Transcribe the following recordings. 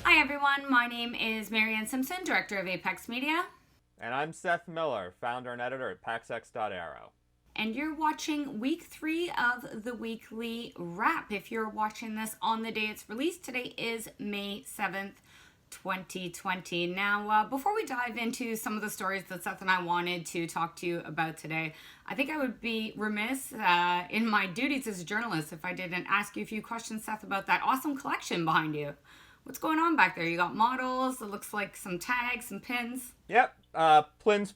Hi everyone, my name is Maryann Simson, Director of Apex Media. And I'm Seth Miller, founder and editor at PaxEx.aero. And you're watching week 3 of the weekly wrap. If you're watching this on the day it's released, today is May 7th, 2020. Now, before we dive into some of the stories that Seth and I wanted to talk to you about today, I think I would be remiss in my duties as a journalist if I didn't ask you a few questions, Seth, about that awesome collection behind you. What's going on back there? You got models, it looks like some tags, some pins. Yep,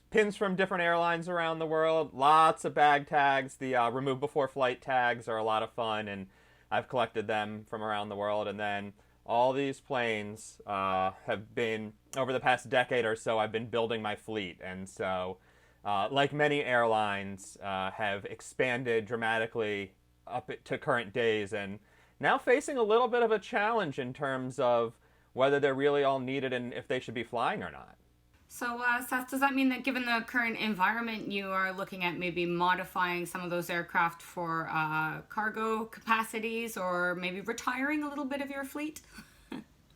pins from different airlines around the world. Lots of bag tags. The remove before flight tags are a lot of fun, and I've collected them from around the world. And then all these planes have been, over the past decade or so, I've been building my fleet. And so, like many airlines, have expanded dramatically up to current days, and now facing a little bit of a challenge in terms of whether they're really all needed and if they should be flying or not. So, Seth, does that mean that given the current environment, you are looking at maybe modifying some of those aircraft for cargo capacities, or maybe retiring a little bit of your fleet?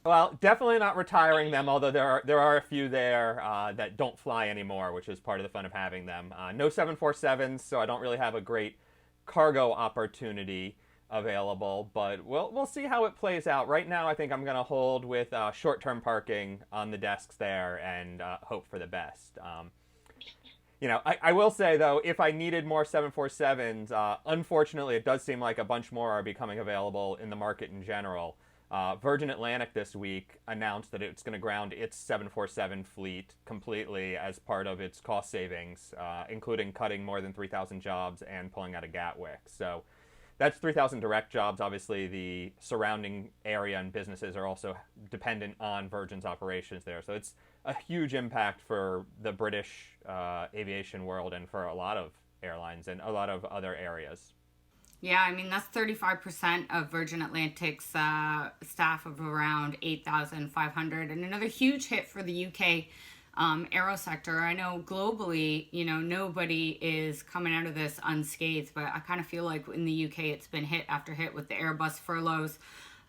Well, definitely not retiring them, although there are a few there that don't fly anymore, which is part of the fun of having them. No 747s, so I don't really have a great cargo opportunity available, but we'll see how it plays out. Right now, I think I'm going to hold with short-term parking on the desks there and hope for the best. I will say, though, if I needed more 747s, unfortunately, it does seem like a bunch more are becoming available in the market in general. Virgin Atlantic this week announced that it's going to ground its 747 fleet completely as part of its cost savings, including cutting more than 3,000 jobs and pulling out of Gatwick. So that's 3,000 direct jobs. Obviously, the surrounding area and businesses are also dependent on Virgin's operations there. So it's a huge impact for the British aviation world and for a lot of airlines and a lot of other areas. Yeah, I mean, that's 35% of Virgin Atlantic's staff of around 8,500. And another huge hit for the UK aero sector. I know globally, nobody is coming out of this unscathed, but I kind of feel like in the UK it's been hit after hit with the Airbus furloughs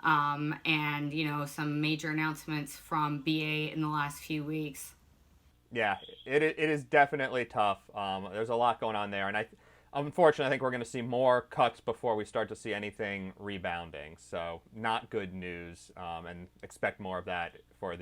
and, some major announcements from BA in the last few weeks. Yeah, it is definitely tough. There's a lot going on there, and unfortunately, I think we're going to see more cuts before we start to see anything rebounding. So not good news, and expect more of that for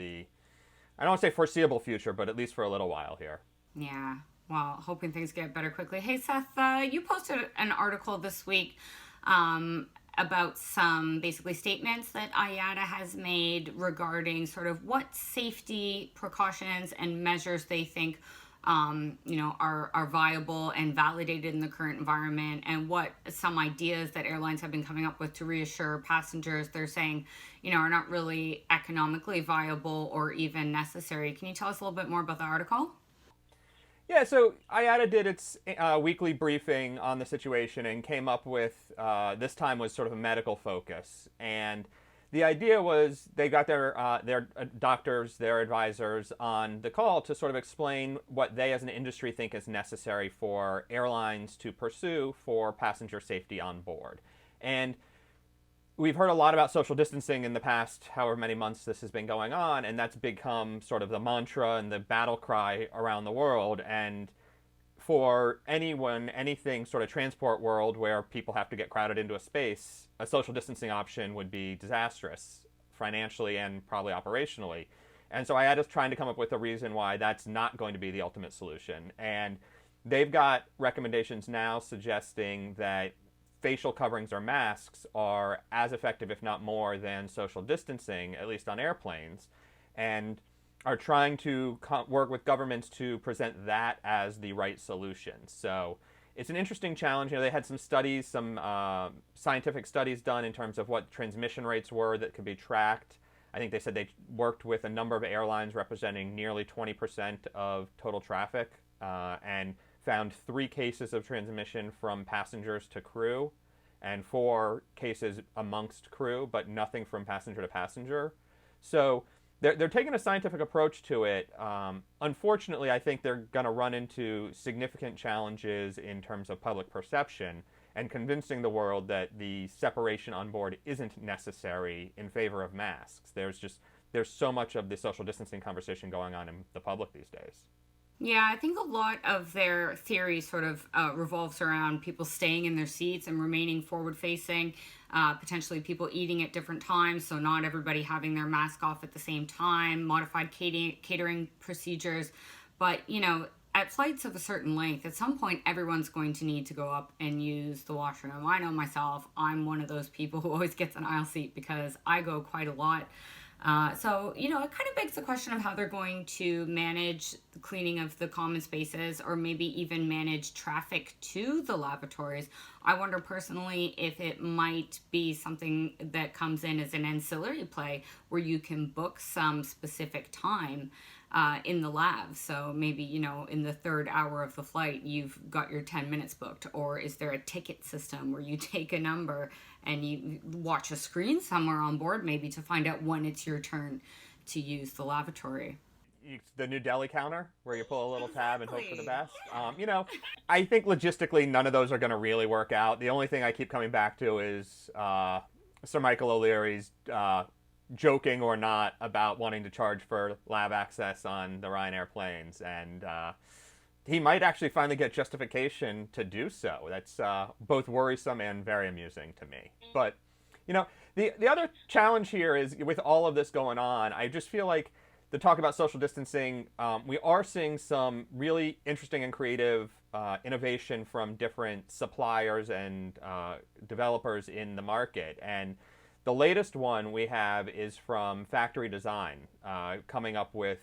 I don't want to say foreseeable future, but at least for a little while here. Yeah, well, hoping things get better quickly. Hey, Seth, you posted an article this week about some basically statements that IATA has made regarding sort of what safety precautions and measures they think are viable and validated in the current environment, and what some ideas that airlines have been coming up with to reassure passengers they're saying, are not really economically viable or even necessary. Can you tell us a little bit more about the article? Yeah, so IATA did its weekly briefing on the situation and came up with, this time was sort of a medical focus. And the idea was they got their doctors, their advisors on the call to sort of explain what they as an industry think is necessary for airlines to pursue for passenger safety on board. And we've heard a lot about social distancing in the past, however many months this has been going on, and that's become sort of the mantra and the battle cry around the world. And for anything sort of transport world where people have to get crowded into a space, a social distancing option would be disastrous financially and probably operationally. And so I had trying to come up with a reason why that's not going to be the ultimate solution. And they've got recommendations now suggesting that facial coverings or masks are as effective, if not more, than social distancing, at least on airplanes. And are trying to work with governments to present that as the right solution. So it's an interesting challenge. They had some studies, some scientific studies done in terms of what transmission rates were that could be tracked. I think they said they worked with a number of airlines representing nearly 20% of total traffic and found 3 cases of transmission from passengers to crew and 4 cases amongst crew, but nothing from passenger to passenger. So they're taking a scientific approach to it. Unfortunately, I think they're going to run into significant challenges in terms of public perception and convincing the world that the separation on board isn't necessary in favor of masks. There's just there's so much of the social distancing conversation going on in the public these days. Yeah, I think a lot of their theory sort of revolves around people staying in their seats and remaining forward facing, potentially people eating at different times, so not everybody having their mask off at the same time, modified catering procedures. But, at flights of a certain length, at some point, everyone's going to need to go up and use the washroom. I know myself, I'm one of those people who always gets an aisle seat because I go quite a lot. So, it kind of begs the question of how they're going to manage the cleaning of the common spaces or maybe even manage traffic to the lavatories. I wonder personally if it might be something that comes in as an ancillary play where you can book some specific time in the lab. So maybe, in the third hour of the flight, you've got your 10 minutes booked. Or is there a ticket system where you take a number and you watch a screen somewhere on board maybe to find out when it's your turn to use the lavatory? The new deli counter where you pull a little tab and hope for the best. I think logistically none of those are going to really work out. The only thing I keep coming back to is Sir Michael O'Leary's joking or not about wanting to charge for lab access on the Ryanair planes, and he might actually finally get justification to do so. That's both worrisome and very amusing to me. But the other challenge here is with all of this going on, I just feel like the talk about social distancing, we are seeing some really interesting and creative innovation from different suppliers and developers in the market. And the latest one we have is from Factorydesign, coming up with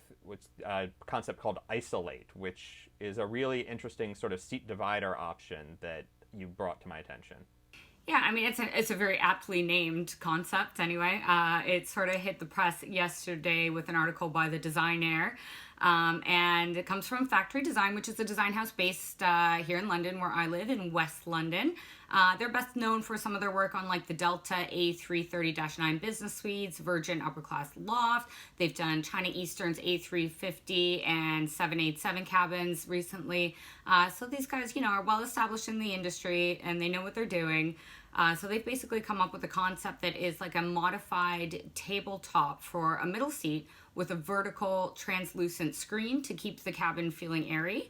a concept called Isolate, which is a really interesting sort of seat divider option that you brought to my attention. Yeah, I mean, it's a very aptly named concept anyway. It sort of hit the press yesterday with an article by the Designaire. And it comes from Factorydesign, which is a design house based here in London, where I live, in West London. They're best known for some of their work on like the Delta A330-9 business suites, Virgin upper class loft. They've done China Eastern's A350 and 787 cabins recently. So these guys, are well established in the industry and they know what they're doing. So they've basically come up with a concept that is like a modified tabletop for a middle seat with a vertical translucent screen to keep the cabin feeling airy.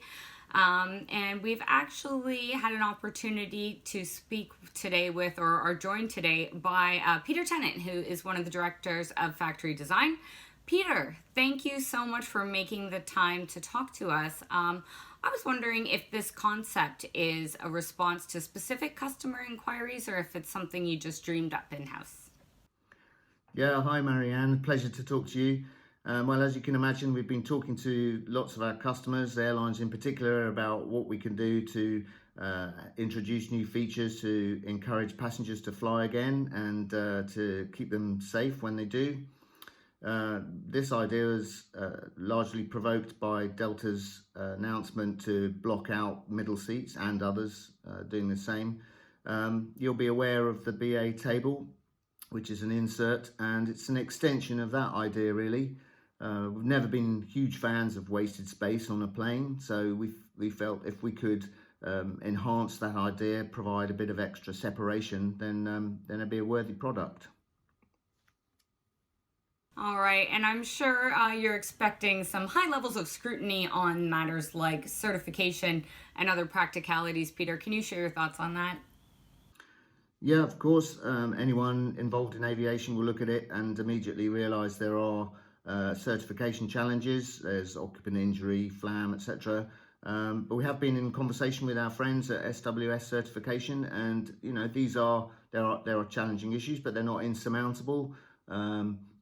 And we've actually had an opportunity to speak today with, or are joined today by Peter Tennent, who is one of the directors of Factorydesign. Peter, thank you so much for making the time to talk to us. I was wondering if this concept is a response to specific customer inquiries or if it's something you just dreamed up in-house. Yeah, hi Maryann, pleasure to talk to you. Well, as you can imagine, we've been talking to lots of our customers, airlines in particular, about what we can do to introduce new features to encourage passengers to fly again and to keep them safe when they do. This idea is largely provoked by Delta's announcement to block out middle seats and others doing the same. You'll be aware of the BA table, which is an insert, and it's an extension of that idea really. We've never been huge fans of wasted space on a plane, so we felt if we could enhance that idea, provide a bit of extra separation, then it'd be a worthy product. All right, and I'm sure you're expecting some high levels of scrutiny on matters like certification and other practicalities. Peter, can you share your thoughts on that? Yeah, of course. Anyone involved in aviation will look at it and immediately realise there are certification challenges. There's occupant injury, FLAM, etc. But we have been in conversation with our friends at SWS Certification, and there are challenging issues, but they're not insurmountable.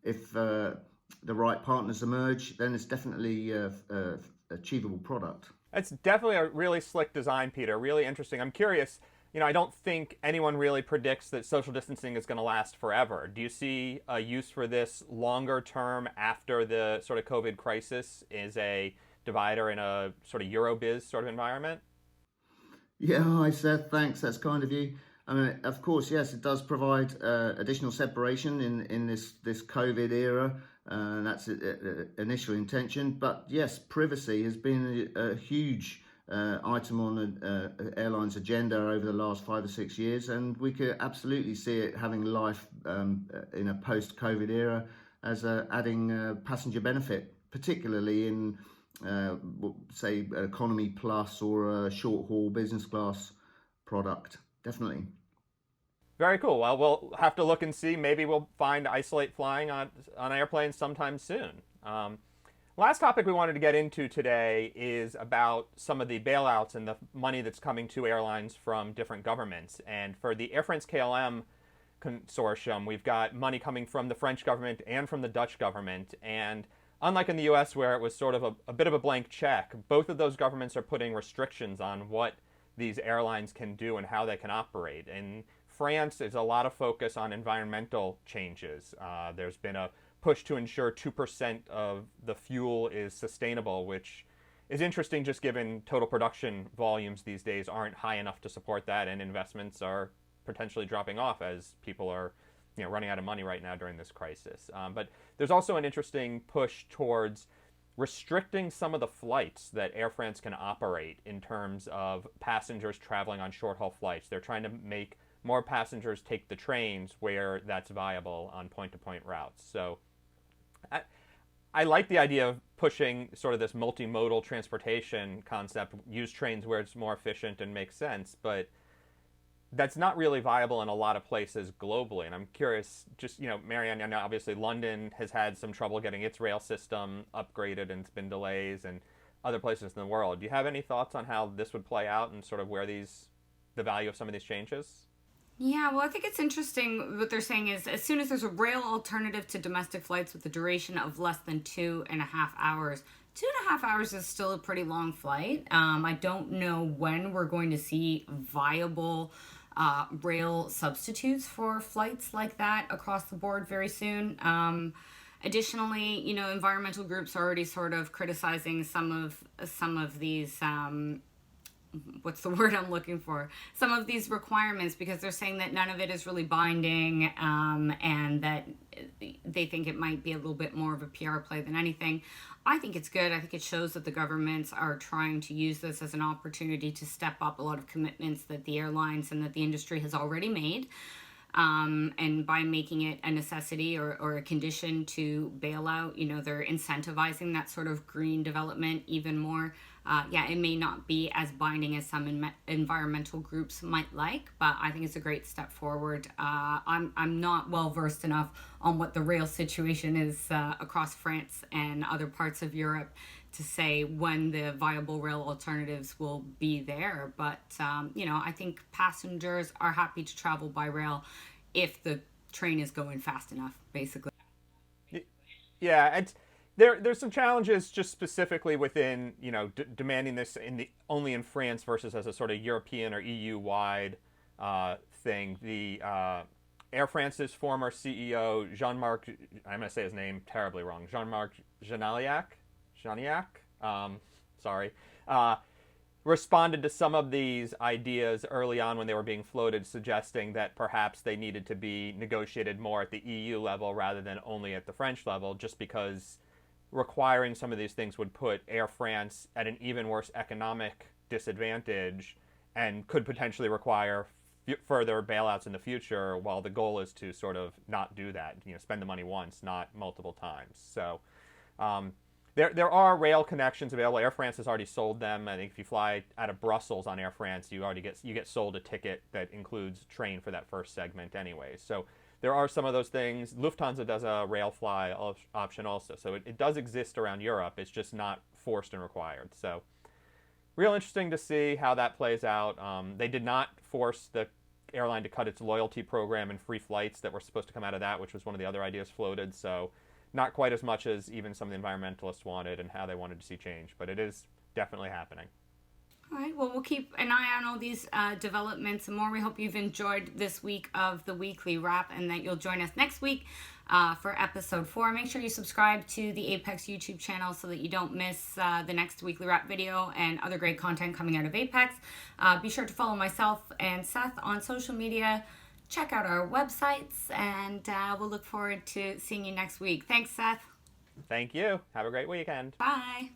If the right partners emerge, then it's definitely an achievable product. It's definitely a really slick design, Peter. Really interesting. I'm curious. I don't think anyone really predicts that social distancing is going to last forever. Do you see a use for this longer term after the sort of COVID crisis is a divider in a sort of Eurobiz sort of environment? Yeah, hi Seth, thanks, that's kind of you. I mean, of course, yes, it does provide additional separation in this COVID era. That's initial intention. But yes, privacy has been a huge item on the airline's agenda over the last 5 or 6 years, and we could absolutely see it having life in a post-COVID era. as adding passenger benefit, particularly in say economy plus or a short haul business class product. Definitely. Very cool. Well, we'll have to look and see. Maybe we'll find isolate flying on airplanes sometime soon. Last topic we wanted to get into today is about some of the bailouts and the money that's coming to airlines from different governments. And for the Air France-KLM consortium, we've got money coming from the French government and from the Dutch government. And unlike in the US, where it was sort of a bit of a blank check, both of those governments are putting restrictions on what these airlines can do and how they can operate. In France, there's a lot of focus on environmental changes. There's been a push to ensure 2% of the fuel is sustainable, which is interesting just given total production volumes these days aren't high enough to support that, and investments are potentially dropping off as people are running out of money right now during this crisis. But there's also an interesting push towards restricting some of the flights that Air France can operate in terms of passengers traveling on short-haul flights. They're trying to make more passengers take the trains where that's viable on point-to-point routes. So I like the idea of pushing sort of this multimodal transportation concept, use trains where it's more efficient and makes sense, but that's not really viable in a lot of places globally. And I'm curious, just, Maryann, I know obviously London has had some trouble getting its rail system upgraded and it's been delays, and other places in the world. Do you have any thoughts on how this would play out and sort of where the value of some of these changes? Yeah, well, I think it's interesting what they're saying is as soon as there's a rail alternative to domestic flights with a duration of less than 2.5 hours, 2.5 hours is still a pretty long flight. I don't know when we're going to see viable rail substitutes for flights like that across the board very soon. Additionally, environmental groups are already sort of criticizing some of these what's the word I'm looking for? Some of these requirements, because they're saying that none of it is really binding, and that they think it might be a little bit more of a PR play than anything. I think it's good. I think it shows that the governments are trying to use this as an opportunity to step up a lot of commitments that the airlines and that the industry has already made. And by making it a necessity or a condition to bail out, they're incentivizing that sort of green development even more. It may not be as binding as some environmental groups might like, but I think it's a great step forward. I'm not well versed enough on what the rail situation is across France and other parts of Europe to say when the viable rail alternatives will be there. But, I think passengers are happy to travel by rail if the train is going fast enough, basically. Yeah, and there's some challenges just specifically within, demanding this only in France versus as a sort of European or EU-wide thing. The Air France's former CEO, Jean-Marc, I'm going to say his name terribly wrong, Jean-Marc Janaillac, responded to some of these ideas early on when they were being floated, suggesting that perhaps they needed to be negotiated more at the EU level rather than only at the French level, just because requiring some of these things would put Air France at an even worse economic disadvantage and could potentially require further bailouts in the future, while the goal is to sort of not do that, spend the money once, not multiple times. So there are rail connections available. Air France has already sold them. I think if you fly out of Brussels on Air France, you get sold a ticket that includes train for that first segment anyway. So there are some of those things. Lufthansa does a rail fly option also. So it does exist around Europe. It's just not forced and required. So real interesting to see how that plays out. They did not force the airline to cut its loyalty program and free flights that were supposed to come out of that, which was one of the other ideas floated. So not quite as much as even some of the environmentalists wanted and how they wanted to see change. But it is definitely happening. All right, well, we'll keep an eye on all these developments and more. We hope you've enjoyed this week of the weekly wrap and that you'll join us next week for episode 4. Make sure you subscribe to the Apex YouTube channel so that you don't miss the next weekly wrap video and other great content coming out of Apex. Be sure to follow myself and Seth on social media. Check out our websites, and we'll look forward to seeing you next week. Thanks, Seth. Thank you. Have a great weekend. Bye.